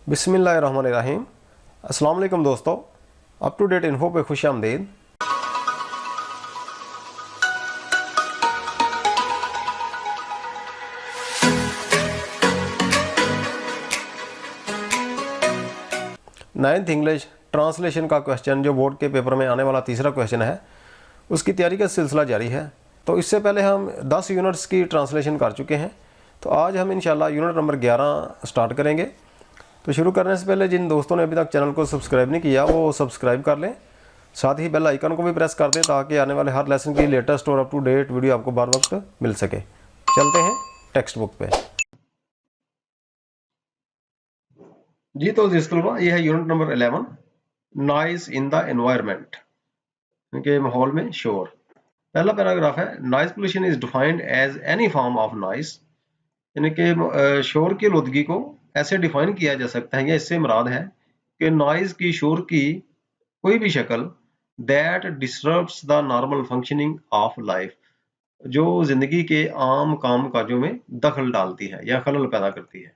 बिस्मिल्लाहिर्रहमानिर्रहीम। अस्सलाम वालेकुम दोस्तों, अप टू डेट इन्फो पे खुश आमदीद। नाइन्थ इंग्लिश ट्रांसलेशन का क्वेश्चन जो बोर्ड के पेपर में आने वाला तीसरा क्वेश्चन है, उसकी तैयारी का सिलसिला जारी है। तो इससे पहले हम 10 यूनिट्स की ट्रांसलेशन कर चुके हैं, तो आज हम इंशाल्लाह यूनिट नंबर 11 स्टार्ट करेंगे। तो शुरू करने से पहले जिन दोस्तों ने अभी तक चैनल को सब्सक्राइब नहीं किया वो सब्सक्राइब कर लें, साथ ही बेल आइकन को भी प्रेस कर दें ताकि आने वाले हर लेसन की लेटेस्ट और अप टू डेट वीडियो आपको बार वक्त मिल सके। चलते हैं टेक्स्ट बुक पे। जी तो जिस तलबा ये है unit number 11, noise in the environment, के माहौल में शोर। पहला पैराग्राफ है, noise pollution is defined as any form of noise, यानी कि शोर की आलूदगी को ऐसे डिफाइन किया जा सकता है या इससे मुराद है कि नॉइज की, शोर की कोई भी शक्ल that disturbs the normal functioning of life, जो जिंदगी के आम काम काजों में दखल डालती है या खलल पैदा करती है।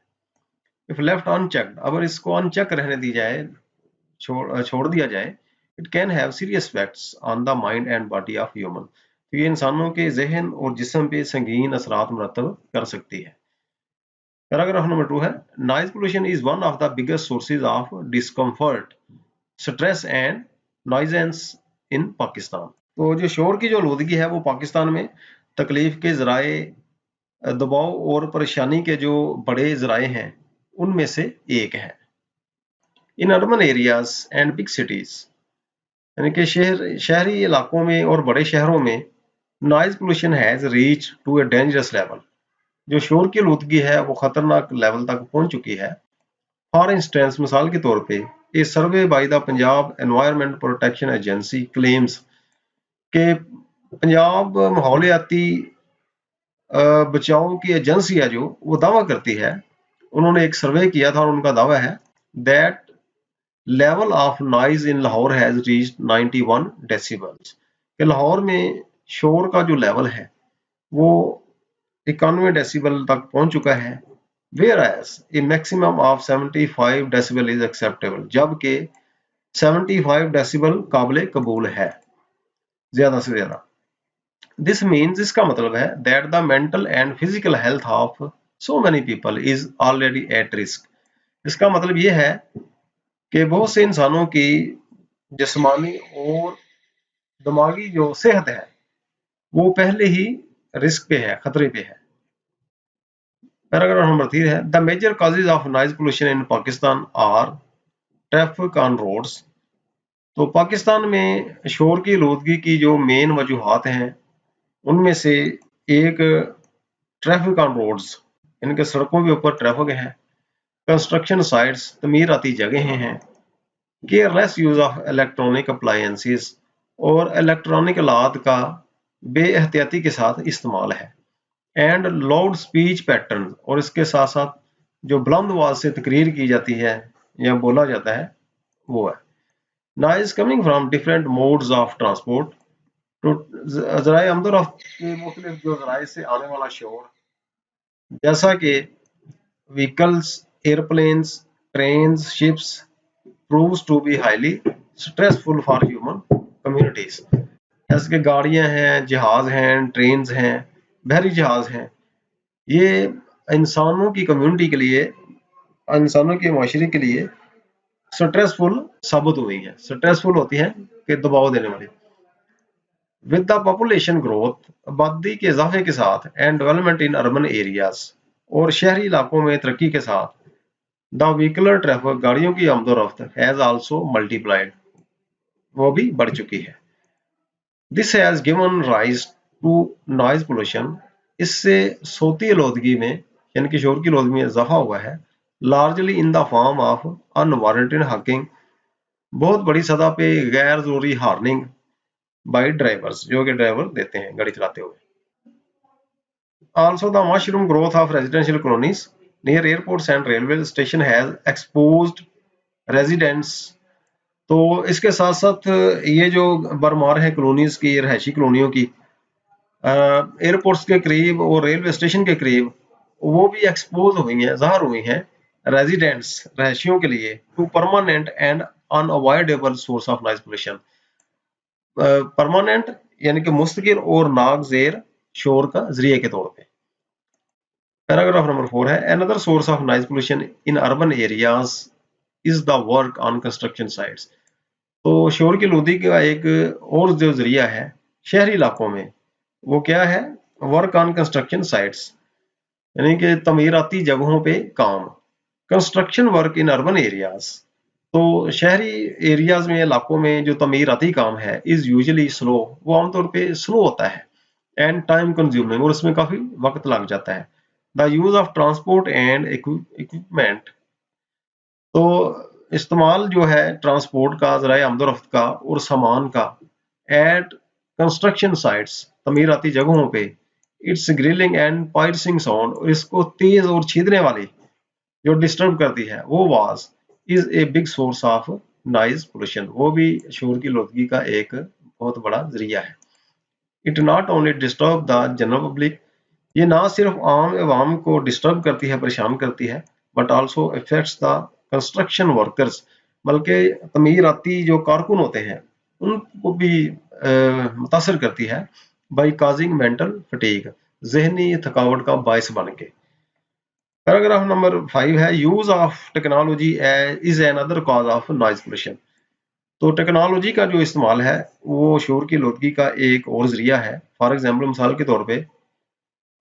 इफ लेफ्ट अनचेक्ड, अगर इसको अनचेक रहने दी जाए, छोड़ दिया जाए, it can have serious effects on the mind and body of human, तो ये इंसानों के जहन और जिस्म पे संगीन असरात मुरतब कर सकती है। पैराग्राफ नंबर 2 है, noise pollution is one of the biggest sources of discomfort, stress and nuisance in Pakistan. तो जो शोर की जो आलूदगी है वो पाकिस्तान में तकलीफ के जराए, दबाव और परेशानी के जो बड़े जराए हैं उनमें से एक है। In urban areas and big cities, यानी कि शहरी इलाकों में और बड़े शहरों में noise pollution has reach to a dangerous level, जो शोर की आलूदगी है वो खतरनाक लेवल तक पहुंच चुकी है। फॉर इंस्टेंस, मिसाल के तौर पे, a survey by the Punjab environment protection agency claims के पंजाब माहौलियाती बचाव की एजेंसी है जो वो दावा करती है, उन्होंने एक सर्वे किया था और उनका दावा है that level of noise in Lahore has reached 91 decibels, कि लाहौर में शोर का जो लेवल है वो 91 डेसिबल तक पहुंच चुका है। Whereas a maximum of 75 decibel is acceptable, जबकि 75 डेसिबल काबिल कबूल है, ज्यादा से ज्यादा। This means, इसका मतलब है that the mental and physical health of so many people is already at risk। इसका मतलब ये है कि बहुत से इंसानों की जिस्मानी और दिमागी जो सेहत है वो पहले ही रिस्क पे है, खतरे पे है। पैराग्राफ नंबर 3 है, the major causes of noise pollution in Pakistan are traffic on roads. तो पाकिस्तान में शोर की आलूदगी की जो मेन वजूहात हैं उनमें से एक ट्रैफिक ऑन रोड्स, इनके सड़कों के ऊपर ट्रैफिक है, कंस्ट्रक्शन साइट्स, तमीराती जगहें हैं, careless use of electronic appliances, और इलेक्ट्रॉनिक आलात का बेएहतियाती के साथ इस्तेमाल है, एंड लाउड स्पीच पैटर्न, और इसके साथ साथ जो बुलंद आवाज से तकरीर की जाती है या बोला जाता है वो है। Noise coming from different modes of transport, तो जराए आमदोरफ्त के मुख्तलिफ जो जराए से आने वाला शोर, जैसा कि vehicles, airplanes, trains, ships, proves to be highly stressful for human communities. जैसे कि गाड़ियां हैं, जहाज हैं, ट्रेन्स हैं, बहरी जहाज हैं, ये इंसानों की कम्युनिटी के लिए, इंसानों के माशरे के लिए स्ट्रेसफुल साबित हुई है। स्ट्रेसफुल होती है कि दबाव देने वाली। विद द पॉपुलेशन ग्रोथ, आबादी के इजाफे के साथ, and development in urban areas, और शहरी इलाकों में तरक्की के साथ, द व्हीकलर ट्रैफिक, गाड़ियों की आमदोरफ्त, हैज आल्सो मल्टीप्लाइड, वो भी बढ़ चुकी है। This has given rise to noise pollution, इससे सोती आलूदगी में यानी कि शोर की आलूदगी में इजाफा हुआ है। Largely in the form of unwarranted Hawking, बहुत बड़ी सतह पे गैर जरूरी हार्निंग बाय ड्राइवर्स, जो कि ड्राइवर देते हैं गाड़ी चलाते हुए। Also the mushroom growth of residential colonies near airports and railway station has exposed residents, तो इसके साथ साथ ये जो बरमार है कॉलोनीज की, रहायशी कॉलोनियों की, एयरपोर्ट्स के करीब और रेलवे स्टेशन के करीब, वो भी एक्सपोज हुई हैं, ज़ाहिर हुई हैं रेजिडेंट्स रहायशियों के लिए to permanent and unavoidable source of noise pollution. Permanent यानी कि मुस्तकिल और नागजेर शोर का जरिए के तौर पे। पैराग्राफ नंबर 4 है another source of noise pollution in urban areas is the work on construction sites. तो शोर की आलूदगी का एक और जो जरिया है शहरी इलाकों में वो क्या है, वर्क ऑन कंस्ट्रक्शन साइट्स यानी कि तमीराती जगहों पे काम। Construction work in urban areas, तो शहरी एरियाज में इलाकों में जो तमीराती काम है इज यूजुअली स्लो, वो आमतौर पे स्लो होता है एंड टाइम कंज्यूमिंग और उसमें काफी वक्त लग जाता है। The use of transport and equipment, तो इस्तेमाल जो है ट्रांसपोर्ट का, ज़राए आमदोरफ्त का और सामान का एट कंस्ट्रक्शन साइट्स तमीराती जगहों पे, इट्स ग्रिलिंग एंड पायर्सिंग साउंड, और इसको तेज और छीदने वाली जो डिस्टर्ब करती है वो आवाज is a big source of noise pollution, वो भी शोर की आलूदगी का एक बहुत बड़ा जरिया है। It not only disturb the general public, ये ना सिर्फ आम आवाम को डिस्टर्ब करती है, परेशान करती है, but also effects the construction workers, बल्कि तमीराती जो कारकुन होते हैं उनको भी मुतासर करती है। बाई काजिंग मेंटल फटीग, जहनी थकावट का बायस बन के। पैराग्राफ नंबर 5 है use of technology is an other cause of noise pollution. तो टेक्नोलॉजी का जो इस्तेमाल है वो शोर की आलूदगी का एक और जरिया है। फॉर एग्जाम्पल, मिसाल के तौर पे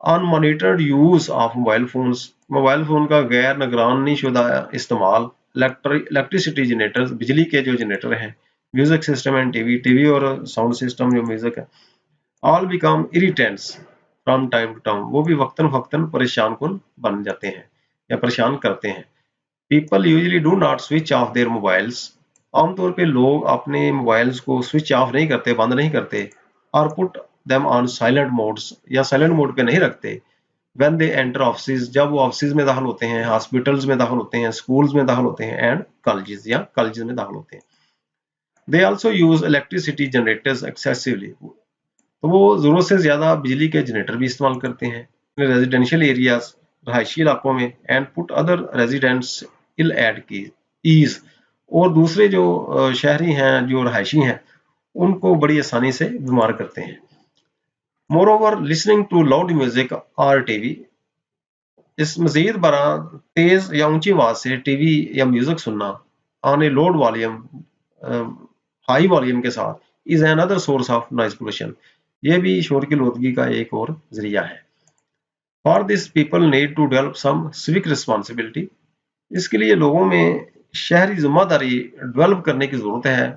unmonitored use of mobile phones, mobile phone का गैर निगरानी शुदा इस्तेमाल, इलेक्ट्रिसिटी जनरेटर, बिजली के जो जनरेटर हैं, म्यूजिक सिस्टम एंड टीवी और साउंड सिस्टम जो म्यूजिक है, all become irritants from time to time, वो भी वक्तन फक्तन परेशान कुन बन जाते हैं या परेशान करते हैं। People usually do not switch of their mobiles, आमतौर पे लोग अपने मोबाइल्स को स्विच ऑफ नहीं करते, बंद नहीं करते, और put them on silent modes, या साइलेंट मोड पे नहीं रखते। व्हेन दे एंटर ऑफिस, जब वो ऑफिस में दाखिल होते हैं, हॉस्पिटल्स में दाखिल होते हैं, स्कूल्स में दाखिल होते हैं, एंड कॉलेजेस या कॉलेजेस में दाखिल होते हैं। They also use electricity generators excessively, तो वो जरूरत से ज्यादा बिजली के जनरेटर भी इस्तेमाल करते हैं रेजिडेंशियल एरियाज, रहायशी इलाकों में, and put other residents ill at की ईज, और दूसरे जो शहरी हैं, जो रहायशी हैं, उनको बड़ी आसानी से बीमार करते हैं। Moreover listening to loud music और टीवी, इस मजीद बरा तेज या ऊंची आवाज से टीवी या म्यूजिक सुनना on a load volume, high volume के साथ, is another source of noise pollution, ये भी शोर की आलूदगी का एक और जरिया है। For this people need to develop some civic responsibility, इसके लिए लोगों में शहरी जिम्मेदारी डेवलप करने की जरूरत है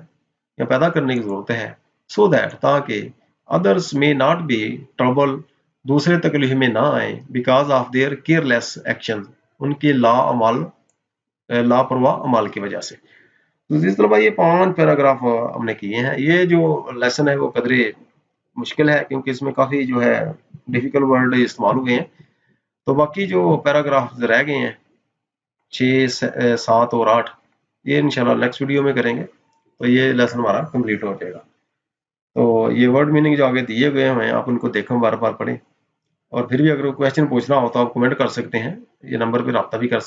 या पैदा करने की जरूरत है, सो दैट, ताकि अदर्स में नॉट बी ट्रबल, दूसरे तकलीफ में ना आए, because of their careless action, उनके लापरवाह अमाल की वजह से। तो जिस तरह ये 5 पैराग्राफ हमने किए हैं, ये जो लेसन है वो कदरे मुश्किल है क्योंकि इसमें काफी जो है डिफिकल्ट वर्ड इस्तेमाल हुए हैं। तो बाकी जो पैराग्राफ रह गए हैं 6, 7 और 8, ये इंशाल्लाह नेक्स्ट वीडियो में करेंगे, तो ये लेसन हमारा कंप्लीट हो जाएगा। तो ये वर्ड मीनिंग जो आगे दिए गए हैं आप उनको देखें, बार बार पढ़ें, और फिर भी अगर क्वेश्चन पूछना हो तो आप कमेंट कर सकते हैं, ये नंबर पर रब्ता भी कर सकते हैं।